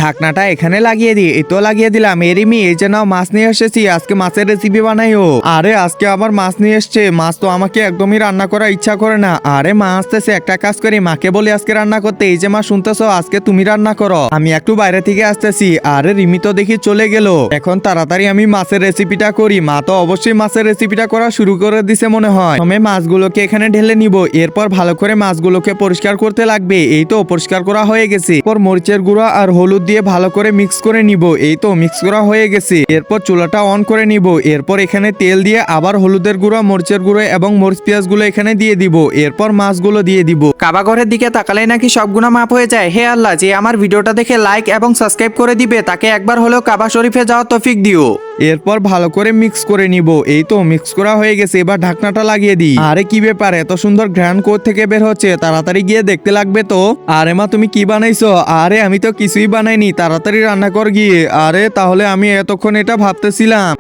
ঢাকনাটা এখানে লাগিয়ে দিই। এই তো লাগিয়ে দিলাম। এরিমি, এই যে নাও মাছ নিয়ে এসেছি, আজকে মাছের রেসিপি বানাইও। আরে আজকে আবার মাছ নিয়ে এসছে। মাছ তো আমাকে একদমই রান্না করার ইচ্ছা করে না। আরে মা আসতেছে, একটা কাজ করি, মাকে বলি আজকে রান্না করতে। এই যে মা শুনতেছো, আজকে তুমি রান্না করো, আমি একটু বাইরে থেকে আসতেছি। আরে রিমি তো দেখি চলে গেল। এখন তাড়াতাড়ি আমি মাছের রেসিপিটা করি। মা তো অবশ্যই মাছের রেসিপিটা করা শুরু করে দিছে মনে হয়। প্রথমে মাছগুলোকে এখানে ঢেলে নিব, এরপর ভালো করে মাছগুলোকে পরিষ্কার করতে লাগবে। এই তো পরিষ্কার করা হয়ে গেছে। এরপর মরিচের গুঁড়া আর হলুদ দিয়ে ভালো করে মিক্স করে নিব। এই তো মিক্স করা হয়ে গেছে। এরপর চুলাটা অন করে নিব। এরপর এখানে তেল দিয়ে আবার হলুদের গুঁড়া, মরিচের গুঁড়ো এবং মরিচ পেঁয়াজ গুলো এখানে দিয়ে দিব। এরপর মাছগুলো দিয়ে দিব। কাবা ঘরের দিকে তাকালে নাকি সব গুণা মাপ হয়ে যায়। হে আল্লাহ, যে আমার ভিডিওটা দেখে লাইক এবং সাবস্ক্রাইব করে দিবে তাকে একবার হলেও কাবা শরীফে যাওয়ার তৌফিক দিও। এরপর ভালো করে মিক্স করে নিব। এই তো মিক্স করা হয়ে গেছে। এবার ঢাকনাটা লাগিয়ে দিই। আরে কি ব্যাপার, এত সুন্দর ঘ্রাণ কোথ থেকে বের হচ্ছে? তাড়াতাড়ি গিয়ে দেখতে লাগবে তো। আরে মা, তুমি কি বানাইছো? আরে আমি তো কিছুই বানাইনি, তাড়াতাড়ি রান্না কর গিয়ে। আরে তাহলে আমি এতক্ষণ এটা ভাবতেছিলাম।